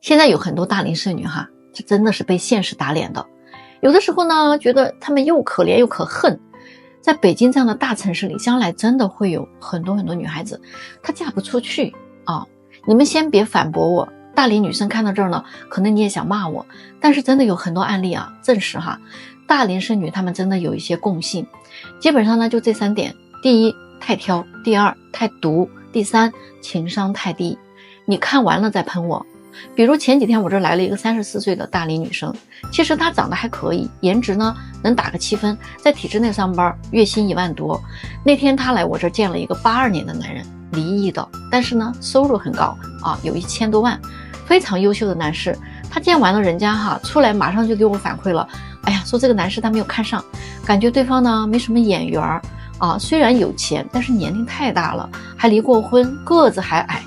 现在有很多大龄剩女哈，这真的是被现实打脸的。有的时候呢，觉得她们又可怜又可恨。在北京这样的大城市里，将来真的会有很多女孩子，她嫁不出去啊！你们先别反驳我，大龄女生看到这儿呢，可能你也想骂我，但是真的有很多案例啊，证实哈，大龄剩女她们真的有一些共性，基本上呢就这3点：第一，太挑；第二，太毒；第三，情商太低。你看完了再喷我。比如前几天我这来了一个34岁的大龄女生，其实她长得还可以，颜值呢能打个7分，在体制内上班，月薪1万多。那天她来我这见了一个82年的男人，离异的，但是呢收入很高啊，有1000多万，非常优秀的男士。他见完了人家哈，出来马上就给我反馈了，哎呀，说这个男士他没有看上，感觉对方呢没什么眼缘啊，虽然有钱，但是年龄太大了，还离过婚，个子还矮。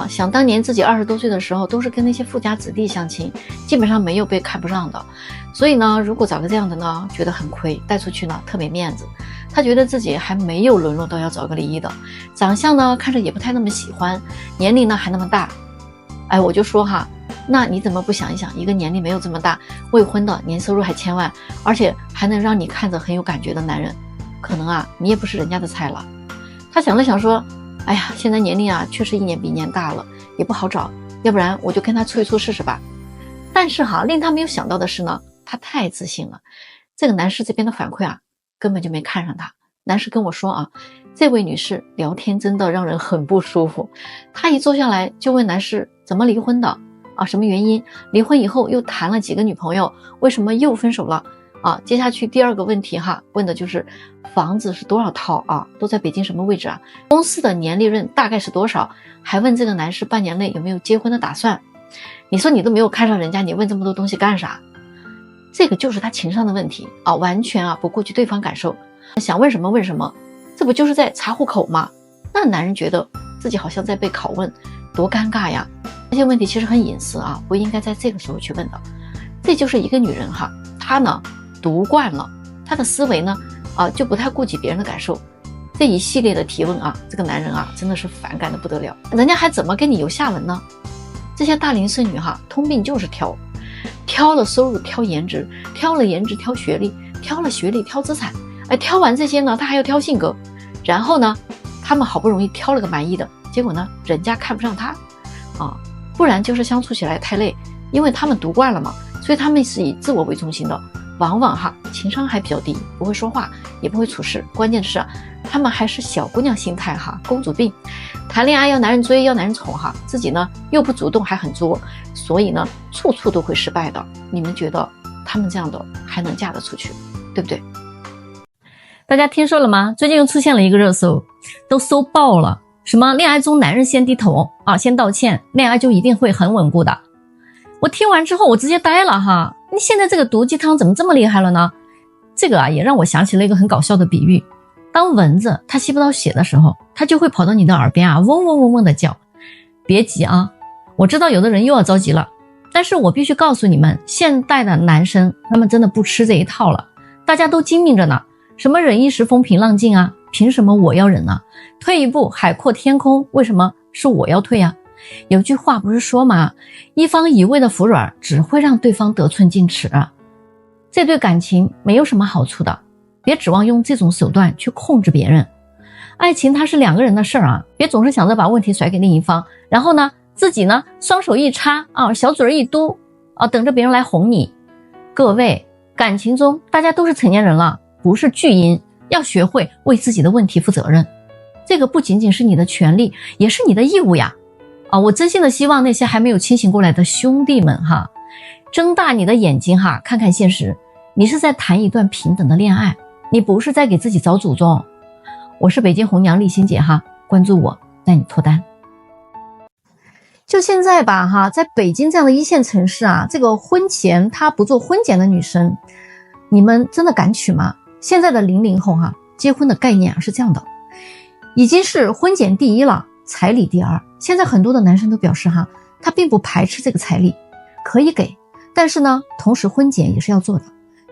想当年自己20多岁的时候，都是跟那些富家子弟相亲，基本上没有被看不上的。所以呢，如果找个这样的呢，觉得很亏，带出去呢特没面子。他觉得自己还没有沦落到要找个离异的，长相呢看着也不太那么喜欢，年龄呢还那么大。哎，我就说哈，那你怎么不想一想，一个年龄没有这么大，未婚的，年收入还1000万，而且还能让你看着很有感觉的男人，可能啊你也不是人家的菜了。他想了想说，哎呀，现在年龄啊确实一年比一年大了，也不好找，要不然我就跟他处一处试试吧。但是哈，令他没有想到的是呢，他太自信了。这个男士这边的反馈啊，根本就没看上他。男士跟我说啊，这位女士聊天真的让人很不舒服。他一坐下来就问男士怎么离婚的啊，什么原因？离婚以后又谈了几个女朋友，为什么又分手了？接下去第2个问题哈，问的就是房子是多少套啊？都在北京什么位置啊？公司的年利润大概是多少？还问这个男士半年内有没有结婚的打算？你说你都没有看上人家，你问这么多东西干啥？这个就是他情商的问题啊，完全不顾及对方感受，想问什么问什么，这不就是在查户口吗？那男人觉得自己好像在被拷问，多尴尬呀！这些问题其实很隐私啊，不应该在这个时候去问的。这就是一个女人哈，她呢读惯了，他的思维呢就不太顾及别人的感受。这一系列的提问啊，这个男人啊真的是反感的不得了，人家还怎么跟你有下文呢？这些大龄剩女哈，通病就是挑了收入挑颜值，挑了颜值挑学历，挑了学历挑资产，挑完这些呢，他还要挑性格，然后呢，他们好不容易挑了个满意的，结果呢，人家看不上他不然就是相处起来太累，因为他们读惯了嘛，所以他们是以自我为中心的。往往哈情商还比较低，不会说话，也不会处事，关键是他们还是小姑娘心态哈，公主病，谈恋爱要男人追，要男人宠哈，自己呢又不主动还很作，所以呢处处都会失败的。你们觉得他们这样的还能嫁得出去，对不对？大家听说了吗？最近又出现了一个热搜，都搜爆了，什么恋爱中男人先低头先道歉，恋爱就一定会很稳固的。我听完之后我直接呆了哈，你现在这个毒鸡汤怎么这么厉害了呢？这个也让我想起了一个很搞笑的比喻，当蚊子它吸不到血的时候，它就会跑到你的耳边嗡嗡嗡嗡的叫。别急啊，我知道有的人又要着急了，但是我必须告诉你们，现代的男生他们真的不吃这一套了，大家都精明着呢，什么忍一时风平浪静啊，凭什么我要忍啊？退一步海阔天空，为什么是我要退啊？有句话不是说吗？一方一味的服软，只会让对方得寸进尺这对感情没有什么好处的，别指望用这种手段去控制别人。爱情它是2个人的事儿别总是想着把问题甩给另一方，然后呢自己呢双手一插小嘴一嘟等着别人来哄你。各位，感情中大家都是成年人了，不是巨婴，要学会为自己的问题负责任。这个不仅仅是你的权利，也是你的义务呀。我真心的希望那些还没有清醒过来的兄弟们睁大你的眼睛看看现实，你是在谈一段平等的恋爱，你不是在给自己找祖宗。我是北京红娘丽欣姐关注我，带你脱单。就现在吧在北京这样的1线城市这个婚前她不做婚检的女生，你们真的敢娶吗？现在的00后结婚的概念是这样的，已经是婚检第1了，彩礼第2。现在很多的男生都表示他并不排斥这个彩礼，可以给，但是呢同时婚检也是要做的。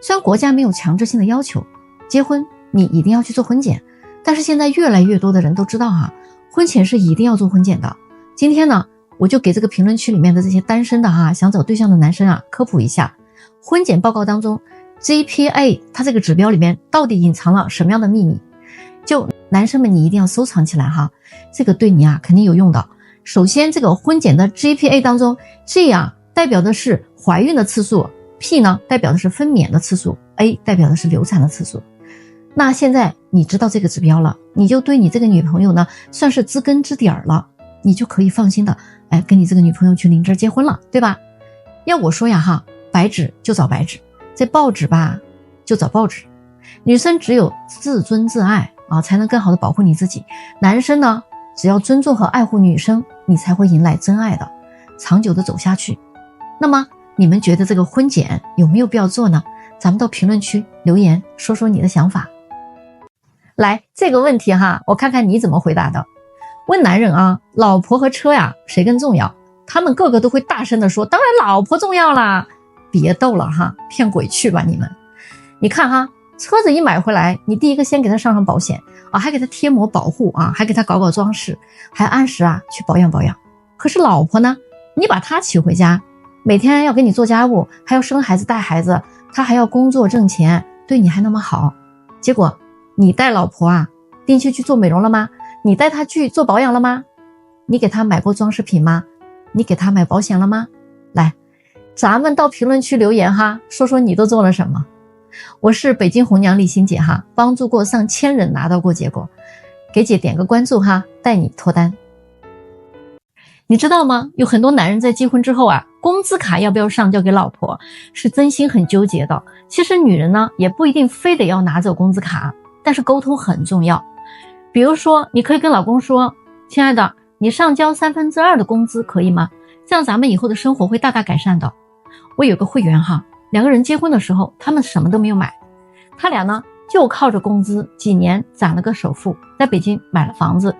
虽然国家没有强制性的要求结婚你一定要去做婚检，但是现在越来越多的人都知道婚前是一定要做婚检的。今天呢我就给这个评论区里面的这些单身的想找对象的男生科普一下，婚检报告当中 GPA 它这个指标里面到底隐藏了什么样的秘密，就男生们你一定要收藏起来这个对你肯定有用的。首先这个婚检的 GPA 当中 G 代表的是怀孕的次数， P 呢代表的是分娩的次数， A 代表的是流产的次数。那现在你知道这个指标了，你就对你这个女朋友呢算是知根知底儿了，你就可以放心的跟你这个女朋友去领证结婚了，对吧？要我说白纸就找白纸，这报纸吧就找报纸。女生只有自尊自爱才能更好的保护你自己，男生呢只要尊重和爱护女生，你才会迎来真爱的，长久的走下去。那么你们觉得这个婚检有没有必要做呢？咱们到评论区留言说说你的想法。来，这个问题我看看你怎么回答的。问男人老婆和车谁更重要？他们个个都会大声的说，当然老婆重要啦。别逗了骗鬼去吧你们。你看车子一买回来，你第一个先给他上保险还给他贴膜保护还给他搞装饰，还按时去保养保养。可是老婆呢，你把她娶回家，每天要给你做家务，还要生孩子带孩子，她还要工作挣钱，对你还那么好。结果你带老婆定期去做美容了吗？你带她去做保养了吗？你给她买过装饰品吗？你给她买保险了吗？来，咱们到评论区留言说说你都做了什么。我是北京红娘丽欣姐帮助过上千人拿到过结果，给姐点个关注带你脱单。你知道吗？有很多男人在结婚之后工资卡要不要上交给老婆，是真心很纠结的。其实女人呢也不一定非得要拿走工资卡，但是沟通很重要。比如说你可以跟老公说，亲爱的，你上交2/3的工资可以吗？这样咱们以后的生活会大大改善的。我有个会员两个人结婚的时候他们什么都没有买，他俩呢就靠着工资几年攒了个首付，在北京买了房子，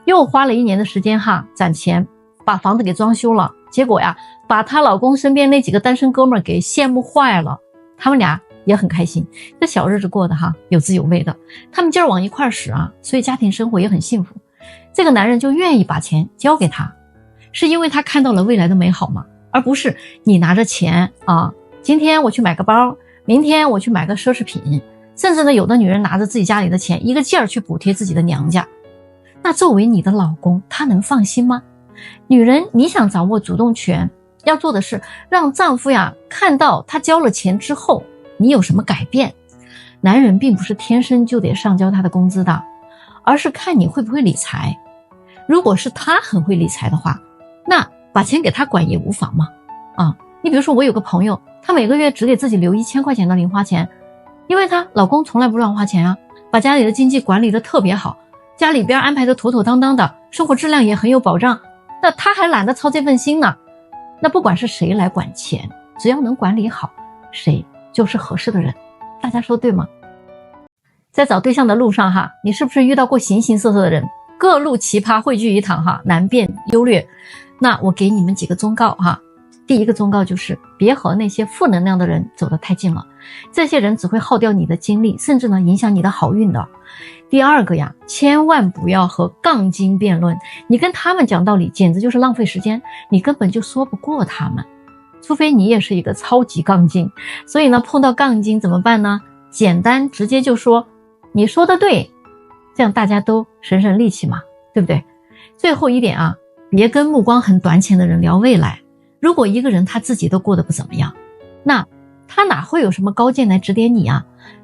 又花了1年的时间攒钱把房子给装修了，结果把她老公身边那几个单身哥们儿给羡慕坏了，他们俩也很开心，这小日子过得有滋有味的，他们劲儿往一块使所以家庭生活也很幸福。这个男人就愿意把钱交给他，是因为他看到了未来的美好吗？而不是你拿着钱今天我去买个包，明天我去买个奢侈品，甚至呢有的女人拿着自己家里的钱一个劲儿去补贴自己的娘家。那作为你的老公，他能放心吗？女人你想掌握主动权，要做的是让丈夫看到他交了钱之后你有什么改变。男人并不是天生就得上交他的工资的，而是看你会不会理财。如果是他很会理财的话，那把钱给他管也无妨嘛。你比如说我有个朋友，她每个月只给自己留1000块钱的零花钱，因为她老公从来不乱花钱把家里的经济管理的特别好，家里边安排的妥妥当当的，生活质量也很有保障，那她还懒得操这份心呢。那不管是谁来管钱，只要能管理好，谁就是合适的人。大家说对吗？在找对象的路上你是不是遇到过形形色色的人，各路奇葩汇聚一堂难辨优劣。那我给你们几个忠告第一个忠告就是别和那些负能量的人走得太近了，这些人只会耗掉你的精力，甚至呢影响你的好运的。第二个千万不要和杠精辩论，你跟他们讲道理简直就是浪费时间，你根本就说不过他们，除非你也是一个超级杠精。所以呢碰到杠精怎么办呢？简单直接就说你说的对，这样大家都省省力气嘛，对不对？最后一点别跟目光很短浅的人聊未来。如果一个人他自己都过得不怎么样，那他哪会有什么高见来指点你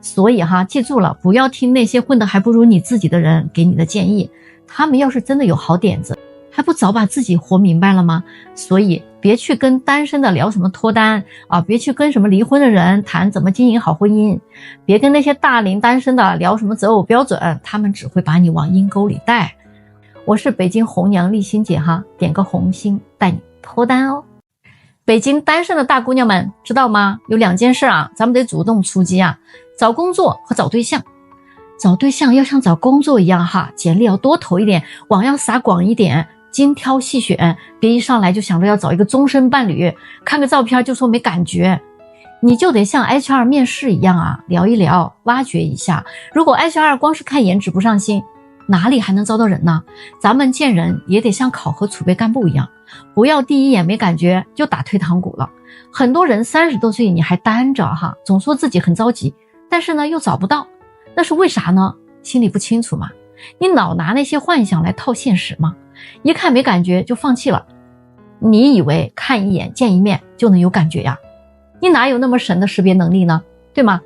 所以记住了，不要听那些混得还不如你自己的人给你的建议，他们要是真的有好点子，还不早把自己活明白了吗？所以别去跟单身的聊什么脱单别去跟什么离婚的人谈怎么经营好婚姻，别跟那些大龄单身的聊什么择偶标准，他们只会把你往阴沟里带。我是北京红娘丽欣姐点个红心带你脱单哦。北京单身的大姑娘们知道吗？有2件事咱们得主动出击找工作和找对象。找对象要像找工作一样简历要多投一点，网要撒广一点，精挑细选，别一上来就想着要找一个终身伴侣，看个照片就说没感觉。你就得像 HR 面试一样聊一聊，挖掘一下。如果 HR 光是看颜值不上心，哪里还能招到人呢？咱们见人也得像考核储备干部一样，不要第一眼没感觉就打退堂鼓了。很多人30多岁你还单着哈，总说自己很着急，但是呢又找不到，那是为啥呢？心里不清楚嘛。你老拿那些幻想来套现实嘛，一看没感觉就放弃了。你以为看一眼见一面就能有感觉呀？你哪有那么神的识别能力呢？对吗？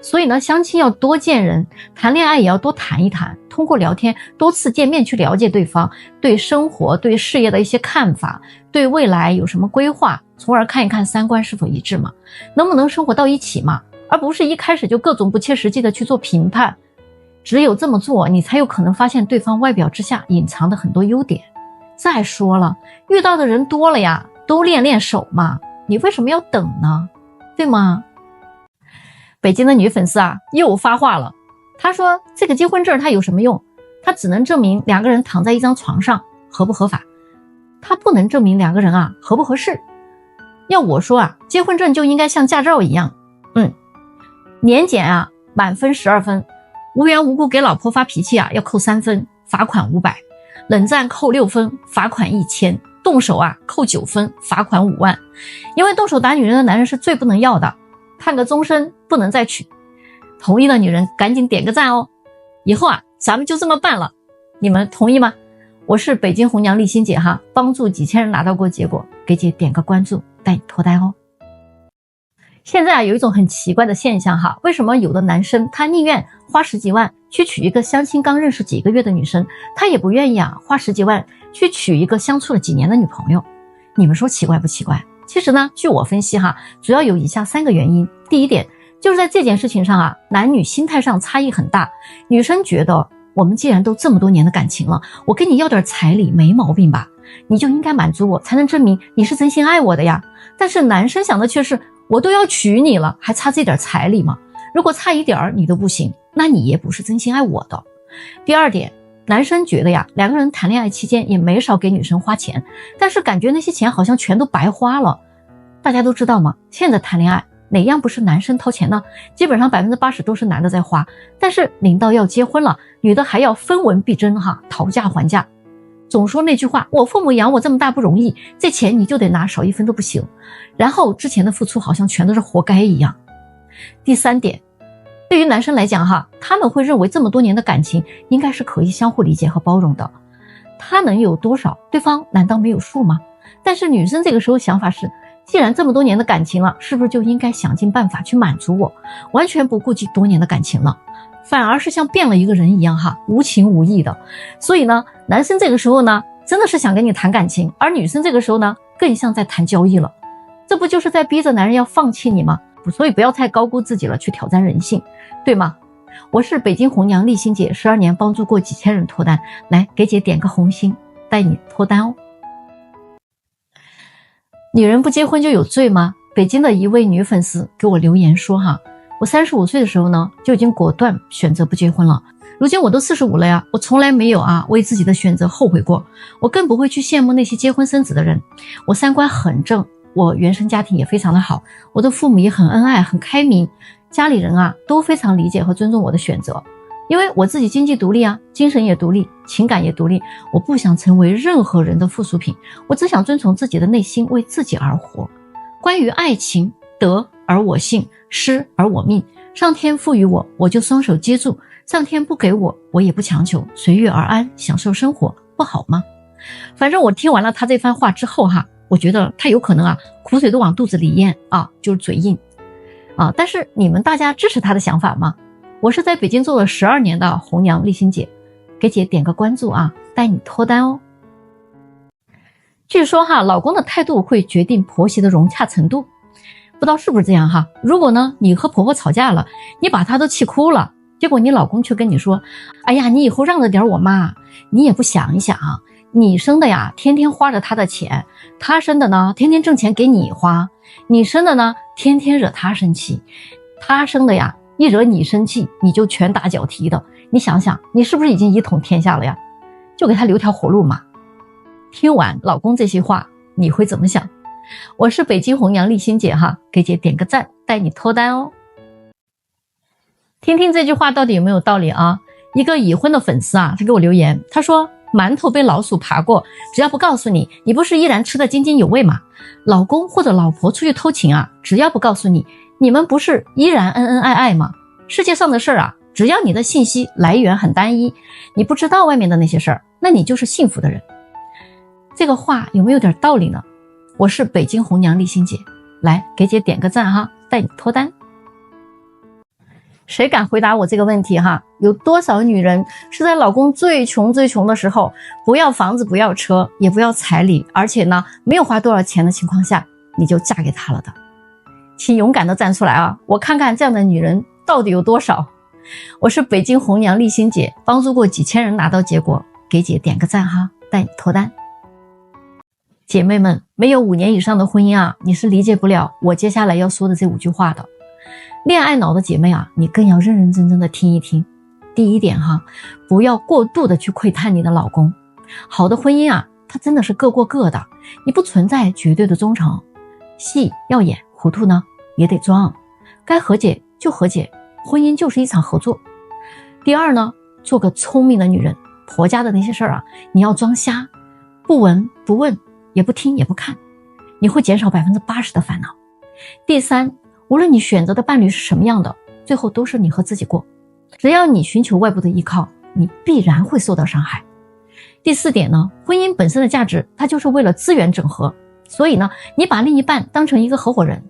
所以呢，相亲要多见人，谈恋爱也要多谈一谈，通过聊天多次见面去了解对方对生活对事业的一些看法，对未来有什么规划，从而看一看三观是否一致嘛，能不能生活到一起嘛，而不是一开始就各种不切实际的去做评判。只有这么做，你才有可能发现对方外表之下隐藏的很多优点。再说了，遇到的人多了呀，都练练手嘛，你为什么要等呢？对吗？北京的女粉丝啊又发话了，她说这个结婚证它有什么用？它只能证明两个人躺在一张床上合不合法，它不能证明两个人啊合不合适。要我说啊，结婚证就应该像驾照一样，年检啊满分12分，无缘无故给老婆发脾气啊要扣3分，罚款500，冷战扣6分，罚款1000，动手啊扣9分，罚款5万。因为动手打女人的男人是最不能要的，判个终身不能再娶。同意的女人赶紧点个赞哦，以后啊咱们就这么办了，你们同意吗？我是北京红娘丽欣姐哈，帮助几千人拿到过结果，给姐点个关注，带你脱单哦。现在啊有一种很奇怪的现象哈，为什么有的男生他宁愿花10几万去娶一个相亲刚认识几个月的女生，他也不愿意啊花10几万去娶一个相处了几年的女朋友？你们说奇怪不奇怪？其实呢，据我分析哈，主要有以下3个原因。第一点就是在这件事情上啊，男女心态上差异很大。女生觉得我们既然都这么多年的感情了，我跟你要点彩礼没毛病吧，你就应该满足我，才能证明你是真心爱我的呀。但是男生想的却是，我都要娶你了，还差这点彩礼吗？如果差一点你都不行，那你也不是真心爱我的。第二点，男生觉得呀，两个人谈恋爱期间也没少给女生花钱，但是感觉那些钱好像全都白花了。大家都知道吗？现在谈恋爱哪样不是男生掏钱呢？基本上80%都是男的在花，但是临到要结婚了，女的还要分文必争哈，讨价还价。总说那句话，我父母养我这么大不容易，这钱你就得拿，少1分都不行。然后之前的付出好像全都是活该一样。第三点，对于男生来讲哈，他们会认为这么多年的感情应该是可以相互理解和包容的，他能有多少，对方难道没有数吗？但是女生这个时候想法是，既然这么多年的感情了，是不是就应该想尽办法去满足我，完全不顾及多年的感情了，反而是像变了一个人一样哈，无情无义的。所以呢，男生这个时候呢，真的是想跟你谈感情，而女生这个时候呢，更像在谈交易了。这不就是在逼着男人要放弃你吗？所以不要太高估自己了，去挑战人性，对吗？我是北京红娘丽欣姐，12年帮助过几千人脱单，来给姐点个红心，带你脱单哦。女人不结婚就有罪吗？北京的一位女粉丝给我留言说哈，我35岁的时候呢，就已经果断选择不结婚了。如今我都45了呀，我从来没有为自己的选择后悔过，我更不会去羡慕那些结婚生子的人。我三观很正，我原生家庭也非常的好，我的父母也很恩爱很开明，家里人都非常理解和尊重我的选择。因为我自己经济独立精神也独立，情感也独立，我不想成为任何人的附属品，我只想遵从自己的内心，为自己而活。关于爱情，得而我幸，失而我命，上天赋予我，我就双手接住，上天不给我，我也不强求，随遇而安，享受生活，不好吗？反正我听完了他这番话之后我觉得他有可能苦水都往肚子里咽就是嘴硬但是你们大家支持他的想法吗？我是在北京做了12年的红娘丽欣姐，给姐点个关注带你脱单哦。据说老公的态度会决定婆媳的融洽程度，不知道是不是这样如果呢你和婆婆吵架了，你把她都气哭了，结果你老公却跟你说，哎呀，你以后让着点我妈，你也不想一想，你生的呀天天花着她的钱，她生的呢天天挣钱给你花，你生的呢天天惹她生气，她生的呀一惹你生气你就拳打脚踢的，你想想你是不是已经一统天下了呀？就给他留条活路嘛。听完老公这些话你会怎么想？我是北京红娘丽欣姐给姐点个赞，带你脱单哦。听听这句话到底有没有道理一个已婚的粉丝他给我留言，他说馒头被老鼠爬过，只要不告诉你，你不是依然吃得津津有味吗？老公或者老婆出去偷情啊，只要不告诉你，你们不是依然恩恩爱爱吗？世界上的事儿啊，只要你的信息来源很单一，你不知道外面的那些事儿，那你就是幸福的人。这个话有没有点道理呢？我是北京红娘丽欣姐，来给姐点个赞哈，带你脱单。谁敢回答我这个问题哈？有多少女人是在老公最穷的时候，不要房子不要车也不要彩礼，而且呢没有花多少钱的情况下，你就嫁给他了的？请勇敢的站出来啊，我看看这样的女人到底有多少。我是北京红娘丽欣姐，帮助过几千人拿到结果，给姐点个赞哈，带你脱单。姐妹们，没有5年以上的婚姻啊，你是理解不了我接下来要说的这5句话的。恋爱脑的姐妹啊，你更要认认真真的听一听。第一点哈，不要过度的去窥探你的老公。好的婚姻啊，它真的是各过各的，你不存在绝对的忠诚，戏要演，糊涂呢也得装，该和解就和解，婚姻就是一场合作。第二呢，做个聪明的女人，婆家的那些事儿啊，你要装瞎，不闻不问，也不听也不看，你会减少80%的烦恼。第三，无论你选择的伴侣是什么样的，最后都是你和自己过。只要你寻求外部的依靠，你必然会受到伤害。第四点呢，婚姻本身的价值，它就是为了资源整合。所以呢，你把另一半当成一个合伙人，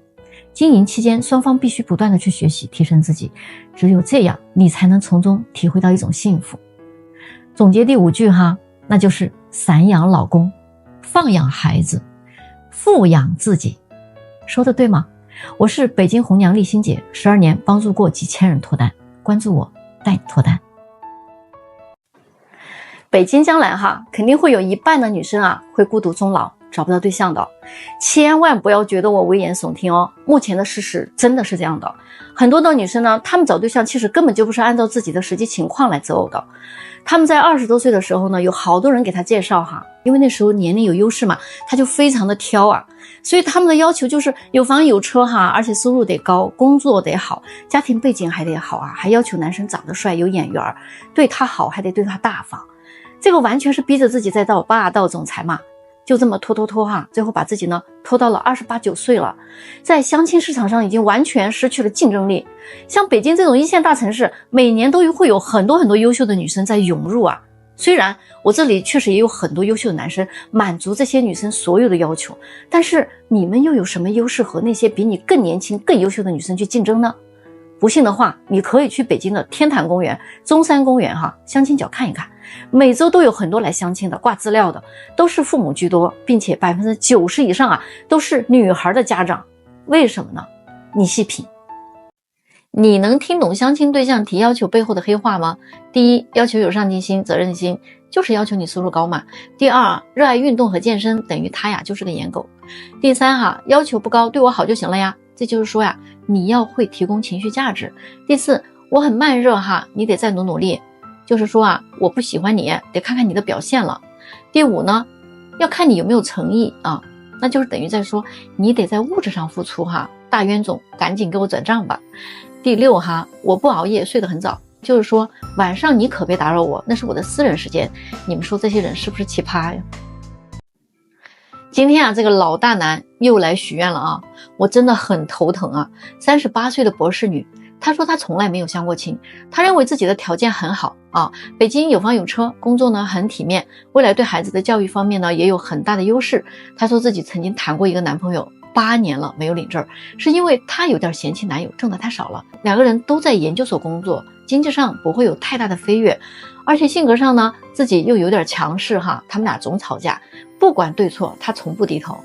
经营期间双方必须不断的去学习提升自己，只有这样你才能从中体会到一种幸福。总结第5句哈，那就是散养老公，放养孩子，富养自己。说的对吗？我是北京红娘丽欣姐，12年帮助过几千人脱单，关注我，带你脱单。北京将来哈，肯定会有1半的女生啊会孤独终老，找不到对象的。千万不要觉得我危言耸听哦，目前的事实真的是这样的。很多的女生呢，她们找对象其实根本就不是按照自己的实际情况来择偶的。她们在20多岁的时候呢，有好多人给她介绍哈，因为那时候年龄有优势嘛，她就非常的挑啊。所以他们的要求就是有房有车哈，而且收入得高，工作得好，家庭背景还得好啊，还要求男生长得帅，有眼缘，对他好，还得对他大方。这个完全是逼着自己在当霸道总裁嘛，就这么拖哈，最后把自己呢拖到了28、9岁了，在相亲市场上已经完全失去了竞争力。像北京这种1线大城市，每年都会有很多优秀的女生在涌入啊。虽然我这里确实也有很多优秀的男生满足这些女生所有的要求，但是你们又有什么优势和那些比你更年轻更优秀的女生去竞争呢？不信的话，你可以去北京的天坛公园、中山公园哈相亲角看一看，每周都有很多来相亲的，挂资料的都是父母居多，并且90%以上啊都是女孩的家长。为什么呢？你细品。你能听懂相亲对象提要求背后的黑话吗？第一，要求有上进心、责任心，就是要求你收入高嘛。第二，热爱运动和健身，等于他呀就是个颜狗。第三哈，要求不高，对我好就行了呀，这就是说呀，你要会提供情绪价值。第四，我很慢热哈，你得再努力，就是说啊，我不喜欢你，得看看你的表现了。第五呢，要看你有没有诚意啊，那就是等于在说你得在物质上付出哈，大冤种，赶紧给我转账吧。第六哈，我不熬夜，睡得很早，就是说晚上你可别打扰我，那是我的私人时间。你们说这些人是不是奇葩呀？今天啊，这个老大男又来许愿了啊，我真的很头疼啊。38岁的博士女，她说她从来没有相过亲，她认为自己的条件很好啊，北京有房有车，工作呢很体面，未来对孩子的教育方面呢也有很大的优势。她说自己曾经谈过一个男朋友，8年了没有领证，是因为她有点嫌弃男友挣得太少了，两个人都在研究所工作，经济上不会有太大的飞跃，而且性格上呢自己又有点强势哈，他们俩总吵架，不管对错她从不低头，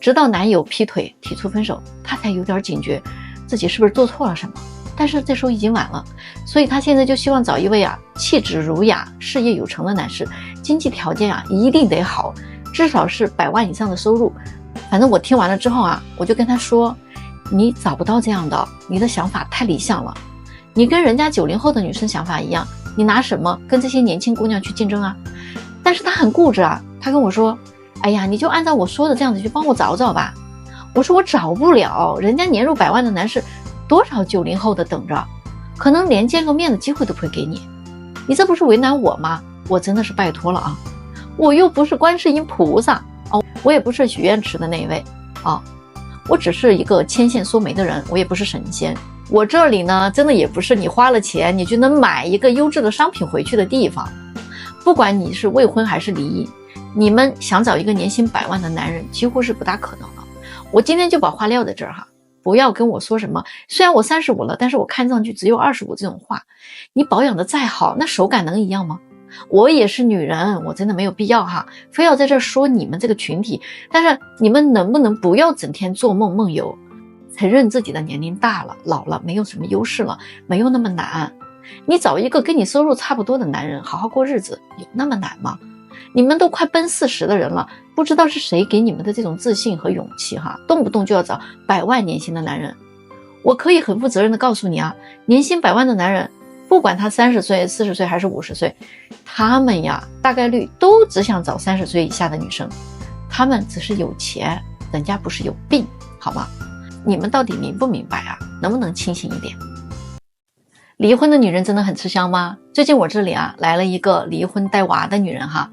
直到男友劈腿提出分手，她才有点警觉自己是不是做错了什么，但是这时候已经晚了，所以她现在就希望找一位啊气质儒雅、事业有成的男士，经济条件啊一定得好，至少是100万以上的收入。反正我听完了之后啊，我就跟他说，你找不到这样的，你的想法太理想了，你跟人家90后的女生想法一样，你拿什么跟这些年轻姑娘去竞争啊？但是他很固执啊，他跟我说，哎呀，你就按照我说的这样子去帮我找找吧。我说我找不了，人家年入100万的男士多少90后的等着，可能连见个面的机会都不会给你，你这不是为难我吗？我真的是拜托了啊。我又不是观世音菩萨哦，我也不是许愿池的那一位啊，我只是一个牵线缩眉的人，我也不是神仙。我这里呢，真的也不是你花了钱你就能买一个优质的商品回去的地方。不管你是未婚还是离异，你们想找一个年薪100万的男人几乎是不大可能的。我今天就把话撂在这儿哈，不要跟我说什么虽然我35了，但是我看上去只有25这种话。你保养的再好，那手感能一样吗？我也是女人，我真的没有必要哈，非要在这儿说你们这个群体。但是你们能不能不要整天做梦梦游，承认自己的年龄大了，老了，没有什么优势了，没有那么难。你找一个跟你收入差不多的男人好好过日子，有那么难吗？你们都快奔40的人了，不知道是谁给你们的这种自信和勇气哈，动不动就要找100万年薪的男人。我可以很负责任的告诉你啊，年薪100万的男人，不管他30岁、40岁还是50岁，他们呀大概率都只想找30岁以下的女生，他们只是有钱，人家不是有病，好吗？你们到底明不明白啊？能不能清醒一点？离婚的女人真的很吃香吗？最近我这里啊来了一个离婚带娃的女人哈，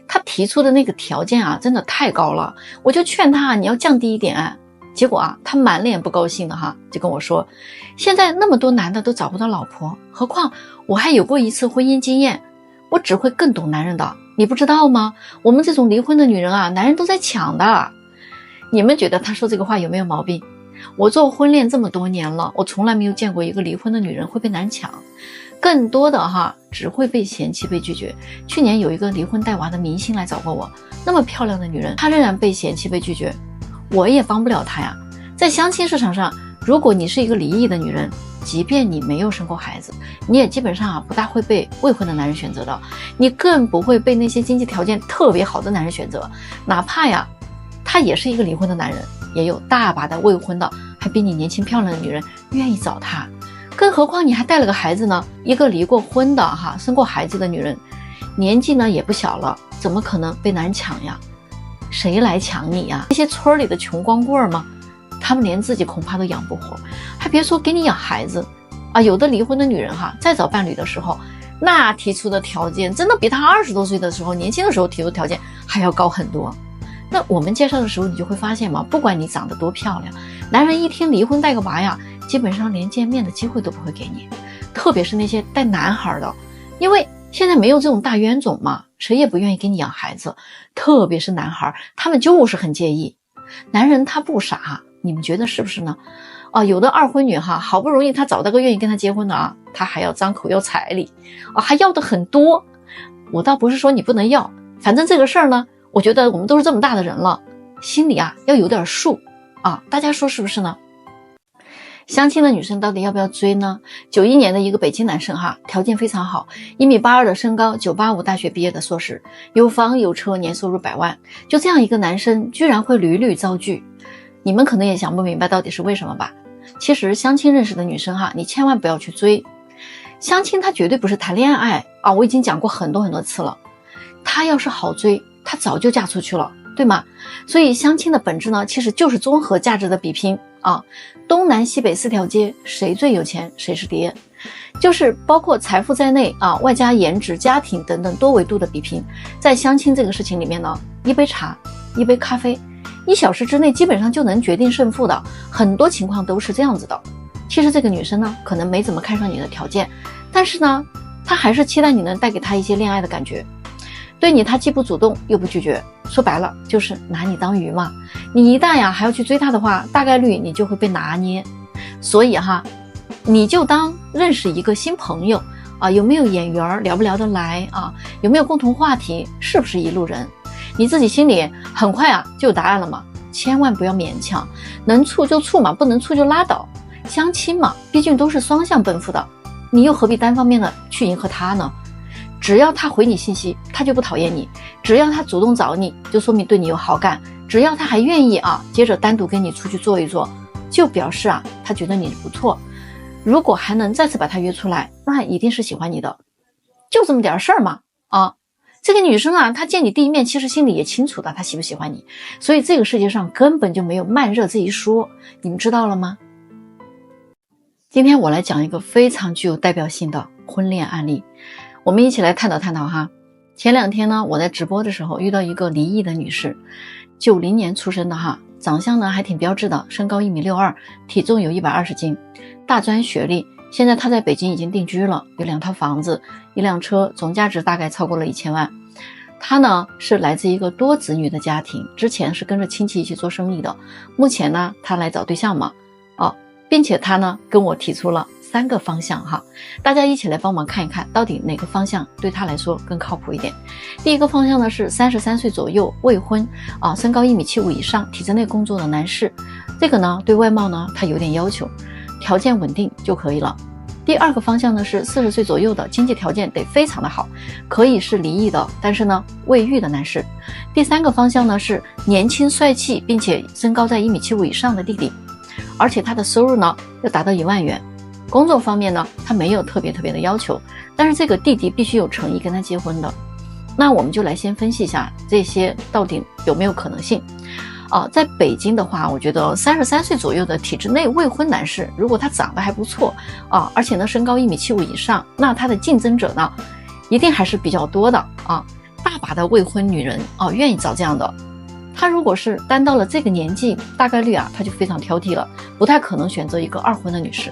她提出的那个条件啊真的太高了，我就劝她你要降低一点。结果啊她满脸不高兴的哈，就跟我说，现在那么多男的都找不到老婆，何况我还有过一次婚姻经验，我只会更懂男人的，你不知道吗？我们这种离婚的女人啊，男人都在抢的。你们觉得她说这个话有没有毛病？我做婚恋这么多年了，我从来没有见过一个离婚的女人会被男抢，更多的哈只会被嫌弃被拒绝。去年有一个离婚带娃的明星来找过我，那么漂亮的女人，她仍然被嫌弃被拒绝，我也帮不了她呀。在相亲市场上，如果你是一个离异的女人，即便你没有生过孩子，你也基本上啊不大会被未婚的男人选择的，你更不会被那些经济条件特别好的男人选择，哪怕呀他也是一个离婚的男人，也有大把的未婚的还比你年轻漂亮的女人愿意找他，更何况你还带了个孩子呢。一个离过婚的哈，生过孩子的女人，年纪呢也不小了，怎么可能被男人抢呀？谁来抢你呀？那些村里的穷光棍吗？他们连自己恐怕都养不活，还别说给你养孩子啊！有的离婚的女人哈，在找伴侣的时候，那提出的条件真的比她20多岁的时候年轻的时候提出的条件还要高很多。那我们介绍的时候你就会发现嘛，不管你长得多漂亮，男人一听离婚带个娃呀，基本上连见面的机会都不会给你，特别是那些带男孩的，因为现在没有这种大冤种嘛，谁也不愿意给你养孩子，特别是男孩，他们就是很介意。男人他不傻，你们觉得是不是呢？有的二婚女哈，好不容易他找到个愿意跟他结婚的啊，他还要张口要彩礼还要的很多。我倒不是说你不能要，反正这个事儿呢，我觉得我们都是这么大的人了，心里啊要有点数啊，大家说是不是呢？相亲的女生到底要不要追呢？91年的一个北京男生哈，条件非常好，1.82米的身高，985大学毕业的硕士，有房有车，年收入100万。就这样一个男生居然会屡屡遭拒，你们可能也想不明白到底是为什么吧。其实相亲认识的女生哈，你千万不要去追。相亲它绝对不是谈恋爱啊，我已经讲过很多很多次了。他要是好追，他早就嫁出去了，对吗？所以相亲的本质呢，其实就是综合价值的比拼啊。东南西北4条街，谁最有钱谁是爹，就是包括财富在内啊，外加颜值、家庭等等多维度的比拼。在相亲这个事情里面呢，一杯茶，一杯咖啡，1小时之内基本上就能决定胜负的，很多情况都是这样子的。其实这个女生呢，可能没怎么看上你的条件，但是呢，她还是期待你能带给她一些恋爱的感觉。对你，她既不主动又不拒绝，说白了就是拿你当鱼嘛。你一旦呀还要去追她的话，大概率你就会被拿捏。所以哈，你就当认识一个新朋友啊，有没有眼缘，聊不聊得来啊，有没有共同话题，是不是一路人，你自己心里很快啊就有答案了嘛。千万不要勉强，能处就处嘛，不能处就拉倒。相亲嘛，毕竟都是双向奔赴的，你又何必单方面的去迎合他呢？只要他回你信息，他就不讨厌你；只要他主动找你，就说明对你有好感；只要他还愿意啊，接着单独跟你出去坐一坐，就表示啊，他觉得你不错。如果还能再次把他约出来，那一定是喜欢你的，就这么点事儿嘛啊！这个女生啊，她见你第一面，其实心里也清楚的，她喜不喜欢你。所以这个世界上根本就没有慢热这一说，你们知道了吗？今天我来讲一个非常具有代表性的婚恋案例，我们一起来探讨探讨哈。前2天呢，我在直播的时候遇到一个离异的女士，90年出生的哈，长相呢还挺标致的，身高1.62米，体重有120斤，大专学历，现在她在北京已经定居了，有2套房子，1辆车，总价值大概超过了1000万。她呢是来自一个多子女的家庭，之前是跟着亲戚一起做生意的，目前呢她来找对象嘛，并且她呢跟我提出了3个方向哈，大家一起来帮忙看一看，到底哪个方向对她来说更靠谱一点。第一个方向呢是33岁左右，未婚身高1.75米以上，体制内工作的男士，这个呢对外貌呢他有点要求，条件稳定就可以了。第2个方向呢是40岁左右的，经济条件得非常的好，可以是离异的，但是呢未育的男士。第3个方向呢是年轻帅气并且身高在1.75米以上的弟弟，而且他的收入呢要达到1万元。工作方面呢他没有特别的要求，但是这个弟弟必须有诚意跟他结婚的。那我们就来先分析一下这些到底有没有可能性。在北京的话，我觉得33岁左右的体制内未婚男士，如果他长得还不错而且呢身高1.75米以上，那他的竞争者呢一定还是比较多的大把的未婚女人愿意找这样的。他如果是单到了这个年纪，大概率他就非常挑剔了，不太可能选择一个2婚的女士。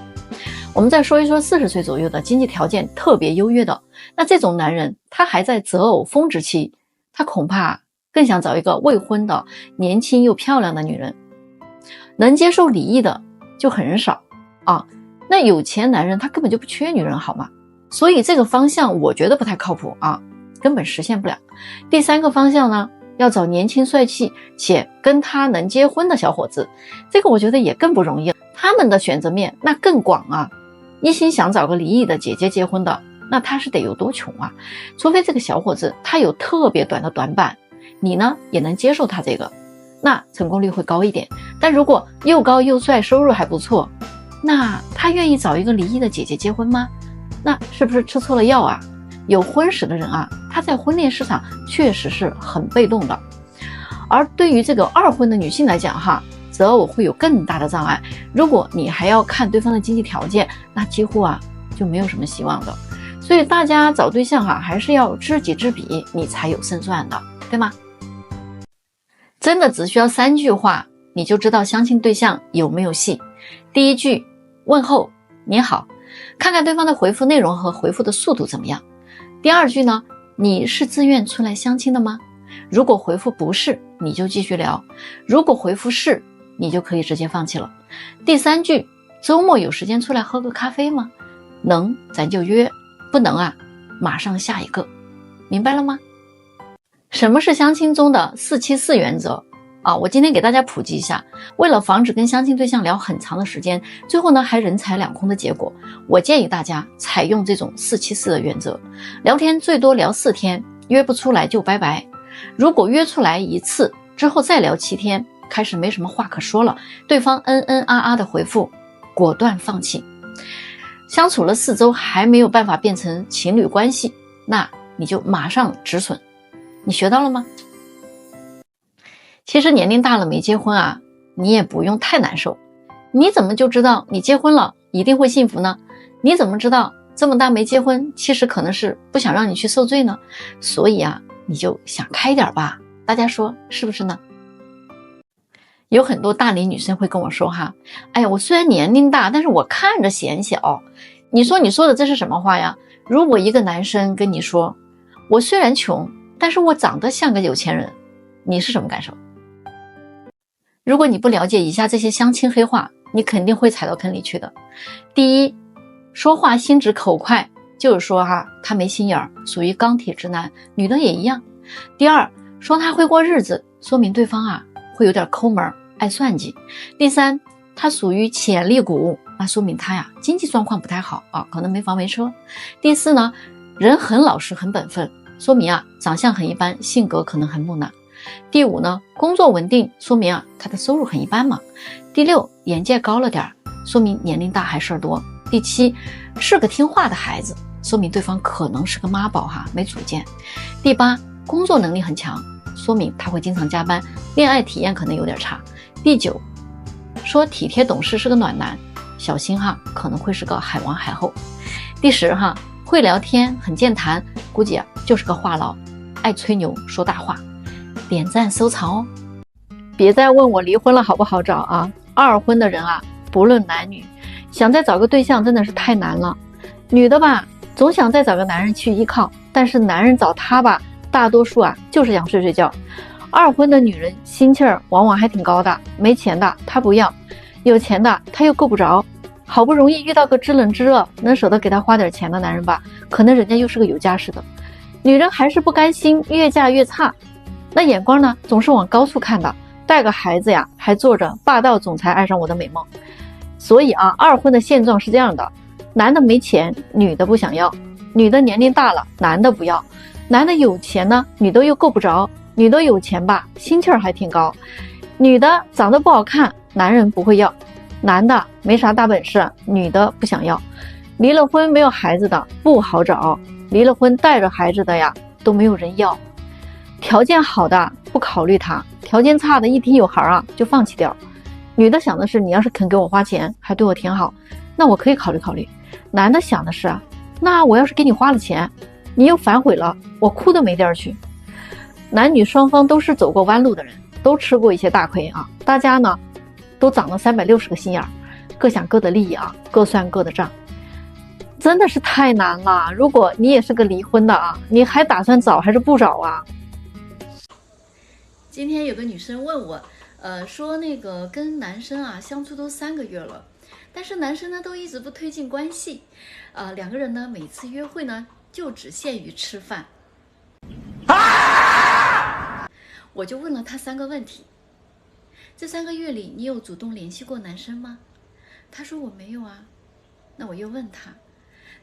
我们再说一说40岁左右的经济条件特别优越的，那这种男人他还在择偶峰值期，他恐怕更想找一个未婚的年轻又漂亮的女人。能接受离异的就很少那有钱男人他根本就不缺女人好吗？所以这个方向我觉得不太靠谱根本实现不了。第3个方向呢，要找年轻帅气且跟他能结婚的小伙子，这个我觉得也更不容易，他们的选择面那更广一心想找个离异的姐姐结婚的，那他是得有多穷除非这个小伙子他有特别短的短板，你呢也能接受他这个，那成功率会高一点。但如果又高又帅，收入还不错，那他愿意找一个离异的姐姐结婚吗？那是不是吃错了药有婚史的人他在婚恋市场确实是很被动的。而对于这个2婚的女性来讲择偶会有更大的障碍，如果你还要看对方的经济条件，那几乎就没有什么希望的。所以大家找对象还是要知己知彼，你才有胜算的，对吗？真的只需要3句话，你就知道相亲对象有没有戏。第1句，问候你好，看看对方的回复内容和回复的速度怎么样。第2句呢，你是自愿出来相亲的吗？如果回复不是，你就继续聊；如果回复是，你就可以直接放弃了。第3句，周末有时间出来喝个咖啡吗？能咱就约，不能马上下一个。明白了吗？什么是相亲中的474原则我今天给大家普及一下。为了防止跟相亲对象聊很长的时间，最后呢还人财两空的结果，我建议大家采用这种474的原则。聊天最多聊4天，约不出来就拜拜。如果约出来1次之后再聊7天，开始没什么话可说了，对方的回复，果断放弃。相处了4周还没有办法变成情侣关系，那你就马上止损。你学到了吗？其实年龄大了没结婚你也不用太难受。你怎么就知道你结婚了一定会幸福呢？你怎么知道这么大没结婚其实可能是不想让你去受罪呢？所以你就想开点吧，大家说是不是呢？有很多大龄女生会跟我说哎呀，我虽然年龄大，但是我看着显小。你说的这是什么话呀？如果一个男生跟你说，我虽然穷，但是我长得像个有钱人，你是什么感受？如果你不了解以下这些相亲黑话，你肯定会踩到坑里去的。第一，说话心直口快，就是说他没心眼儿，属于钢铁直男，女的也一样。第二，说他会过日子，说明对方会有点抠门，爱算计。第三，他属于潜力股，那说明他经济状况不太好可能没房没车。第四呢，人很老实很本分，说明长相很一般，性格可能很木讷。第五呢，工作稳定，说明他的收入很一般嘛。第六，眼界高了点，说明年龄大还事儿多。第七，是个听话的孩子，说明对方可能是个妈宝没主见。第八，工作能力很强，说明他会经常加班，恋爱体验可能有点差。第九，说体贴懂事是个暖男，小心可能会是个海王海后。第十会聊天很健谈，估计就是个话痨。爱吹牛说大话，点赞收藏哦。别再问我离婚了好不好找啊，二婚的人啊，不论男女，想再找个对象真的是太难了。女的吧，总想再找个男人去依靠，但是男人找她吧，大多数啊就是想睡睡觉。二婚的女人心气儿往往还挺高的，没钱的她不要，有钱的她又够不着。好不容易遇到个知冷知热能舍得给她花点钱的男人吧，可能人家又是个有家室的。女人还是不甘心，越嫁越差，那眼光呢总是往高处看的，带个孩子呀还做着霸道总裁爱上我的美梦。所以啊，二婚的现状是这样的，男的没钱，女的不想要，女的年龄大了，男的不要，男的有钱呢，女的又够不着，女的有钱吧，心气儿还挺高，女的长得不好看，男人不会要，男的没啥大本事，女的不想要。离了婚没有孩子的不好找，离了婚带着孩子的呀都没有人要。条件好的不考虑他，条件差的一听有孩啊就放弃掉。女的想的是，你要是肯给我花钱还对我挺好，那我可以考虑考虑。男的想的是啊，那我要是给你花了钱，你又反悔了，我哭都没地儿去。男女双方都是走过弯路的人，都吃过一些大亏啊，大家呢都长了360个心眼儿，各想各的利益啊，各算各的账，真的是太难了。如果你也是个离婚的啊，你还打算找还是不找啊？今天有个女生问我，说那个跟男生啊相处都3个月了，但是男生呢都一直不推进关系，两个人呢每次约会呢就只限于吃饭。我就问了他3个问题，这3个月里你有主动联系过男生吗？他说我没有啊。那我又问他，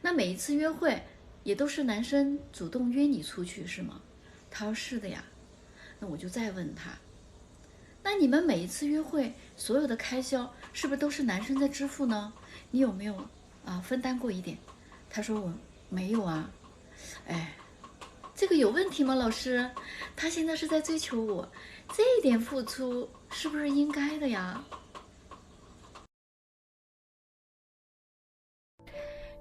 那每一次约会也都是男生主动约你出去是吗？他说是的呀。那我就再问他，那你们每一次约会所有的开销是不是都是男生在支付呢？你有没有分担过一点？他说我没有啊。哎，这个有问题吗老师？他现在是在追求我，这一点付出是不是应该的呀？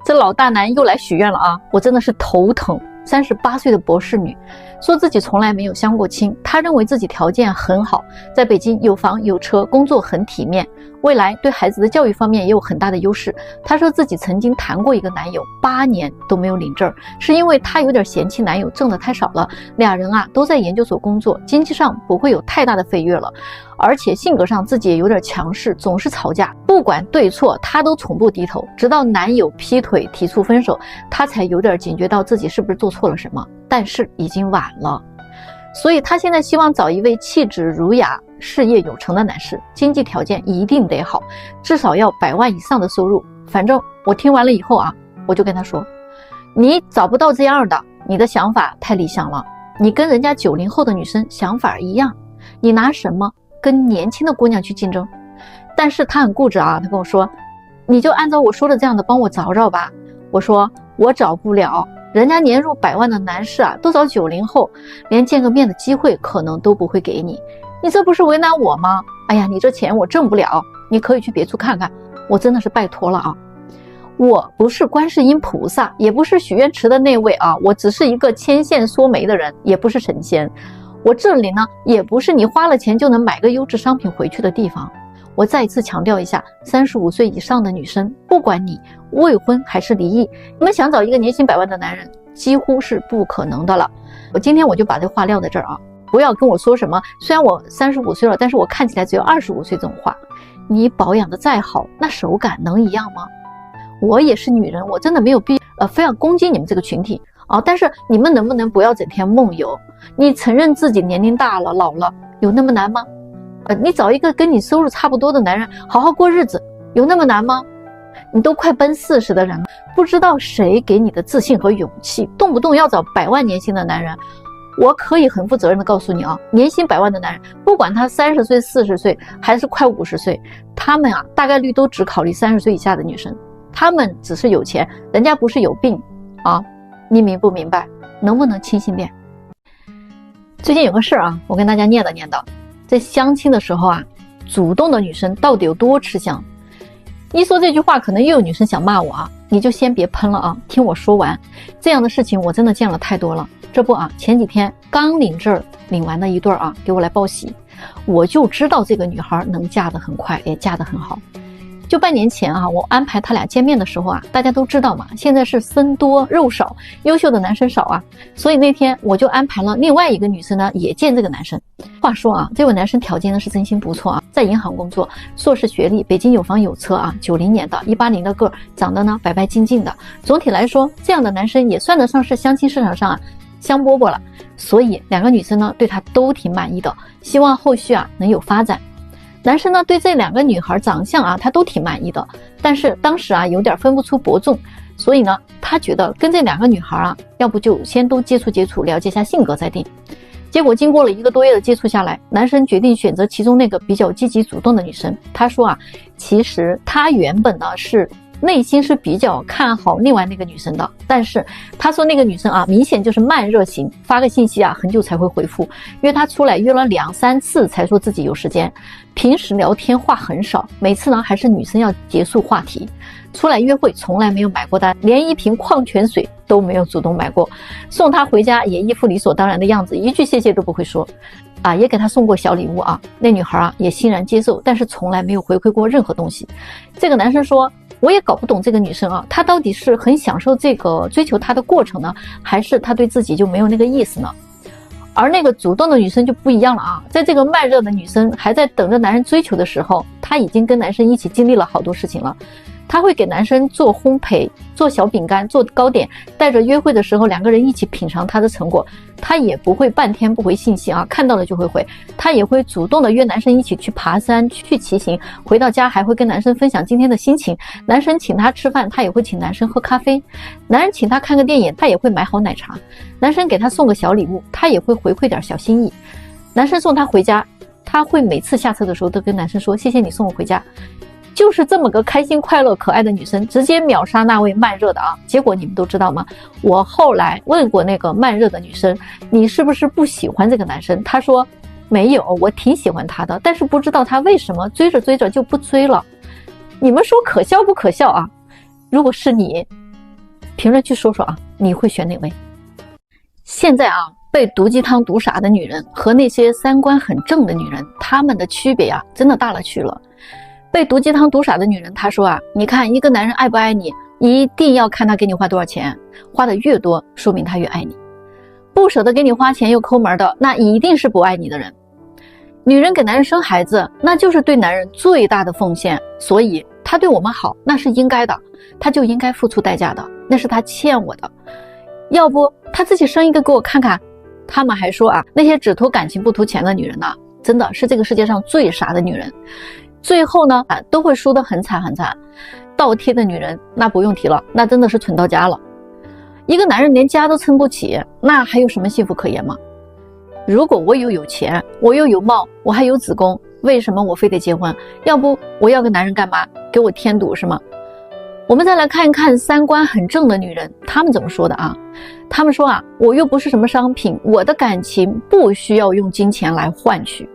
这老大难又来许愿了啊，我真的是头疼。38岁的博士女说自己从来没有相过亲，她认为自己条件很好，在北京有房有车，工作很体面，未来对孩子的教育方面也有很大的优势。她说自己曾经谈过一个男友，8年都没有领证，是因为她有点嫌弃男友挣得太少了，俩人啊都在研究所工作，经济上不会有太大的飞跃了，而且性格上自己也有点强势，总是吵架，不管对错她都从不低头，直到男友劈腿提出分手，她才有点警觉到自己是不是做错了什么，但是已经晚了。所以她现在希望找一位气质儒雅、事业有成的男士，经济条件一定得好，至少要100万以上的收入。反正我听完了以后啊，我就跟她说，你找不到这样的，你的想法太理想了，你跟人家90后的女生想法一样，你拿什么跟年轻的姑娘去竞争？但是她很固执啊，她跟我说，你就按照我说的这样的帮我找找吧。我说我找不了，人家年入100万的男士啊，都找90后，连见个面的机会可能都不会给你，你这不是为难我吗？哎呀，你这钱我挣不了，你可以去别处看看，我真的是拜托了啊。我不是观世音菩萨，也不是许愿池的那位啊，我只是一个牵线说媒的人，也不是神仙。我这里呢，也不是你花了钱就能买个优质商品回去的地方。我再一次强调一下，35岁以上的女生，不管你未婚还是离异，你们想找一个年薪100万的男人，几乎是不可能的了。今天我就把这话撂在这儿啊，不要跟我说什么，虽然我35岁了，但是我看起来只有25岁这种话。你保养的再好，那手感能一样吗？我也是女人，我真的没有必要非要攻击你们这个群体啊，但是你们能不能不要整天梦游？你承认自己年龄大了老了，有那么难吗？你找一个跟你收入差不多的男人好好过日子，有那么难吗？你都快奔40的人了，不知道谁给你的自信和勇气，动不动要找100万年薪的男人。我可以很负责任的告诉你啊，年薪100万的男人，不管他30岁、40岁还是快50岁，他们啊大概率都只考虑30岁以下的女生，他们只是有钱，人家不是有病啊，你明不明白？能不能清醒点？最近有个事儿啊，我跟大家念叨念叨，在相亲的时候啊，主动的女生到底有多吃香？一说这句话，可能又有女生想骂我啊，你就先别喷了啊，听我说完。这样的事情我真的见了太多了。这不啊，前几天刚领证领完的一对啊，给我来报喜，我就知道这个女孩能嫁得很快，也嫁得很好。就半年前啊，我安排他俩见面的时候啊，大家都知道嘛，现在是僧多肉少，优秀的男生少啊，所以那天我就安排了另外一个女生呢也见这个男生。话说啊，这位男生条件呢是真心不错啊，在银行工作，硕士学历，北京有房有车啊，90年的180的个，长得呢白白净净的。总体来说，这样的男生也算得上是相亲市场上啊香饽饽了。所以两个女生呢对他都挺满意的，希望后续啊能有发展。男生呢对这两个女孩长相啊他都挺满意的，但是当时啊有点分不出伯仲，所以呢他觉得跟这两个女孩啊要不就先都接触接触，了解下性格再定。结果经过了1个多月的接触下来，男生决定选择其中那个比较积极主动的女生。他说啊，其实他原本呢是内心是比较看好另外那个女生的，但是他说那个女生啊明显就是慢热型，发个信息啊很久才会回复，约他出来约了2、3次才说自己有时间，平时聊天话很少，每次呢还是女生要结束话题，出来约会从来没有买过单，连一瓶矿泉水都没有主动买过，送他回家也一副理所当然的样子，一句谢谢都不会说啊，也给他送过小礼物啊，那女孩啊也欣然接受，但是从来没有回馈过任何东西。这个男生说，我也搞不懂这个女生啊，她到底是很享受这个追求她的过程呢，还是她对自己就没有那个意思呢？而那个主动的女生就不一样了啊，在这个慢热的女生还在等着男人追求的时候，她已经跟男生一起经历了好多事情了。她会给男生做烘焙，做小饼干，做糕点，带着约会的时候两个人一起品尝她的成果。她也不会半天不回信息啊，看到了就会回。她也会主动的约男生一起去爬山，去骑行，回到家还会跟男生分享今天的心情。男生请她吃饭，她也会请男生喝咖啡。男人请她看个电影，她也会买好奶茶。男生给她送个小礼物，她也会回馈点小心意。男生送她回家，她会每次下车的时候都跟男生说谢谢你送我回家。就是这么个开心快乐可爱的女生，直接秒杀那位慢热的啊！结果你们都知道吗？我后来问过那个慢热的女生，你是不是不喜欢这个男生？她说没有，我挺喜欢他的，但是不知道他为什么追着追着就不追了。你们说可笑不可笑啊？如果是你，评论区说说啊，你会选哪位？现在啊，被毒鸡汤毒傻的女人和那些三观很正的女人，她们的区别啊，真的大了去了。被毒鸡汤毒傻的女人，她说啊，你看一个男人爱不爱你，一定要看他给你花多少钱，花的越多，说明他越爱你。不舍得给你花钱又抠门的，那一定是不爱你的人。女人给男人生孩子，那就是对男人最大的奉献，所以他对我们好，那是应该的，他就应该付出代价的，那是他欠我的。要不他自己生一个给我看看。他们还说啊，那些只图感情不图钱的女人呢，真的是这个世界上最傻的女人。最后呢，都会输得很惨很惨。倒贴的女人那不用提了，那真的是蠢到家了。一个男人连家都撑不起，那还有什么幸福可言吗？如果我又有钱，我又有貌，我还有子宫，为什么我非得结婚？要不我要个男人干嘛？给我添堵是吗？我们再来看一看三观很正的女人，她们怎么说的啊？她们说啊，我又不是什么商品，我的感情不需要用金钱来换取。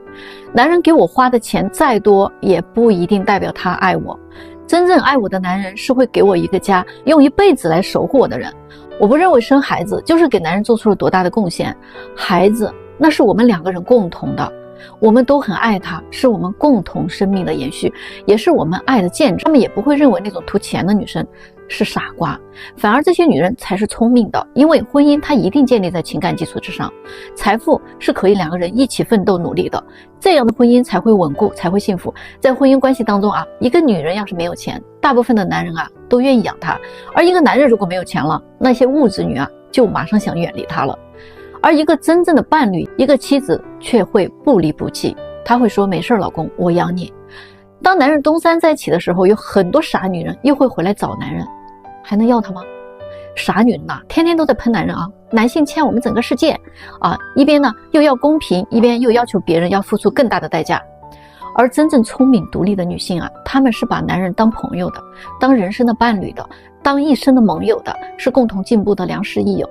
男人给我花的钱再多，也不一定代表他爱我。真正爱我的男人是会给我一个家，用一辈子来守护我的人。我不认为生孩子就是给男人做出了多大的贡献，孩子那是我们2个人共同的，我们都很爱他，是我们共同生命的延续，也是我们爱的见证。他们也不会认为那种图钱的女生是傻瓜，反而这些女人才是聪明的，因为婚姻它一定建立在情感基础之上，财富是可以2个人一起奋斗努力的，这样的婚姻才会稳固，才会幸福。在婚姻关系当中啊，一个女人要是没有钱，大部分的男人啊都愿意养她，而一个男人如果没有钱了，那些物质女啊就马上想远离他了。而一个真正的伴侣，一个妻子却会不离不弃，她会说没事老公，我养你。当男人东山再起的时候，有很多傻女人又会回来找男人，还能要他吗？傻女人呐，天天都在喷男人啊，男性欠我们整个世界啊，一边呢又要公平，一边又要求别人要付出更大的代价。而真正聪明独立的女性啊，她们是把男人当朋友的，当人生的伴侣的，当一生的盟友的，是共同进步的良师益友。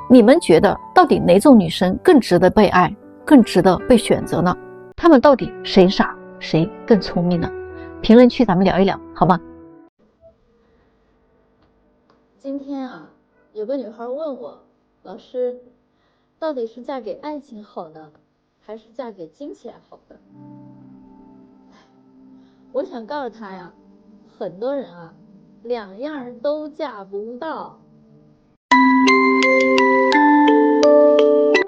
你们觉得到底哪种女生更值得被爱，更值得被选择呢？她们到底谁傻谁更聪明呢？评论区咱们聊一聊好吗？今天啊，有个女孩问我，老师，到底是嫁给爱情好呢，还是嫁给金钱好呢？我想告诉他呀，很多人啊，两样都嫁不到。